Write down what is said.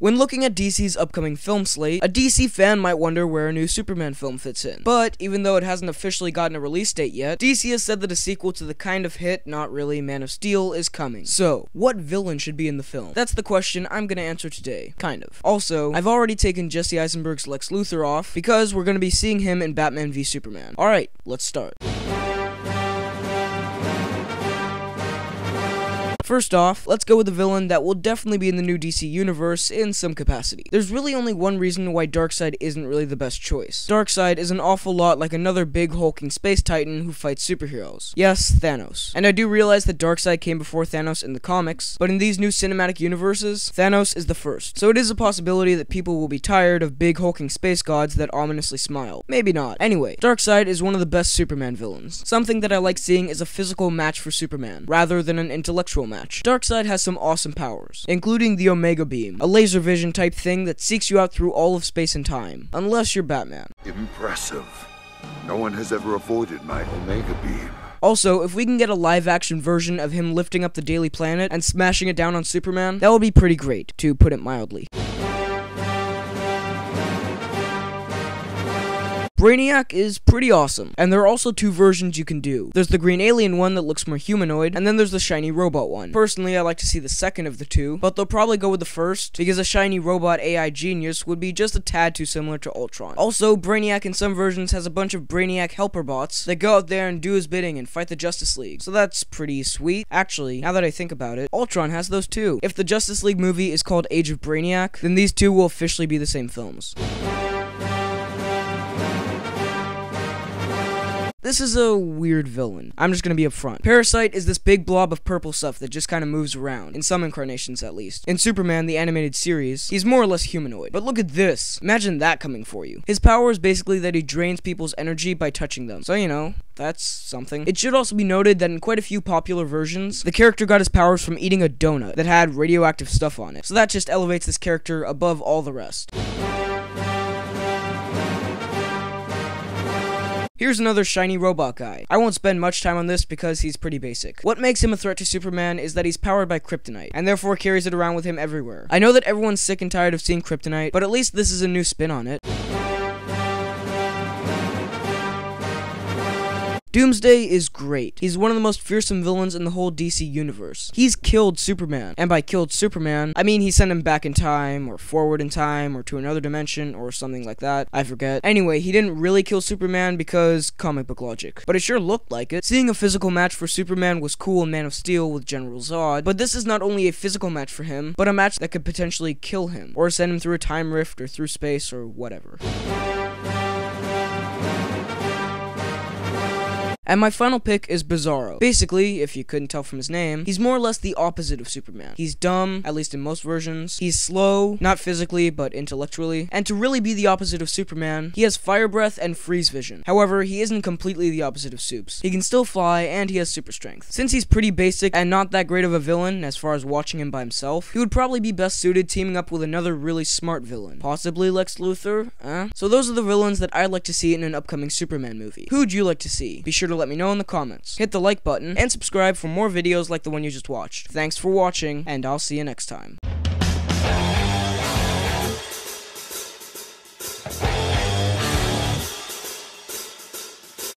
When looking at DC's upcoming film slate, a DC fan might wonder where a new Superman film fits in. But, even though it hasn't officially gotten a release date yet, DC has said that a sequel to the kind of hit, not really, Man of Steel is coming. So, what villain should be in the film? That's the question I'm gonna answer today. Kind of. Also, I've already taken Jesse Eisenberg's Lex Luthor off, because we're gonna be seeing him in Batman v Superman. Alright, let's start. First off, let's go with a villain that will definitely be in the new DC universe in some capacity. There's really only one reason why Darkseid isn't really the best choice. Darkseid is an awful lot like another big hulking space titan who fights superheroes. Yes, Thanos. And I do realize that Darkseid came before Thanos in the comics, but in these new cinematic universes, Thanos is the first. So it is a possibility that people will be tired of big hulking space gods that ominously smile. Maybe not. Anyway, Darkseid is one of the best Superman villains. Something that I like seeing is a physical match for Superman, rather than an intellectual match. Darkseid has some awesome powers, including the Omega Beam, a laser vision type thing that seeks you out through all of space and time, unless you're Batman. Impressive. No one has ever avoided my Omega Beam. Also, if we can get a live-action version of him lifting up the Daily Planet and smashing it down on Superman, that would be pretty great, to put it mildly. Brainiac is pretty awesome, and there are also two versions you can do. There's the green alien one that looks more humanoid, and then there's the shiny robot one. Personally, I like to see the second of the two, but they'll probably go with the first, because a shiny robot AI genius would be just a tad too similar to Ultron. Also, Brainiac in some versions has a bunch of Brainiac helper bots that go out there and do his bidding and fight the Justice League, so that's pretty sweet. Actually, now that I think about it, Ultron has those too. If the Justice League movie is called Age of Brainiac, then these two will officially be the same films. This is a weird villain. I'm just gonna be upfront. Parasite is this big blob of purple stuff that just kinda moves around, in some incarnations at least. In Superman, the animated series, he's more or less humanoid. But look at this. Imagine that coming for you. His power is basically that he drains people's energy by touching them. So, you know, that's something. It should also be noted that in quite a few popular versions, the character got his powers from eating a donut that had radioactive stuff on it. So that just elevates this character above all the rest. Here's another shiny robot guy. I won't spend much time on this because he's pretty basic. What makes him a threat to Superman is that he's powered by kryptonite, and therefore carries it around with him everywhere. I know that everyone's sick and tired of seeing kryptonite, but at least this is a new spin on it. Doomsday is great. He's one of the most fearsome villains in the whole DC universe. He's killed Superman, and by killed Superman, I mean he sent him back in time, or forward in time, or to another dimension, or something like that. I forget. Anyway, he didn't really kill Superman because comic book logic, but it sure looked like it. Seeing a physical match for Superman was cool in Man of Steel with General Zod, but this is not only a physical match for him, but a match that could potentially kill him, or send him through a time rift, or through space, or whatever. And my final pick is Bizarro. Basically, if you couldn't tell from his name, he's more or less the opposite of Superman. He's dumb, at least in most versions. He's slow, not physically, but intellectually. And to really be the opposite of Superman, he has fire breath and freeze vision. However, he isn't completely the opposite of Supes. He can still fly, and he has super strength. Since he's pretty basic and not that great of a villain as far as watching him by himself, he would probably be best suited teaming up with another really smart villain. Possibly Lex Luthor? So those are the villains that I'd like to see in an upcoming Superman movie. Who'd you like to see? Be sure to let me know in the comments. Hit the like button and subscribe for more videos like the one you just watched. Thanks for watching, and I'll see you next time.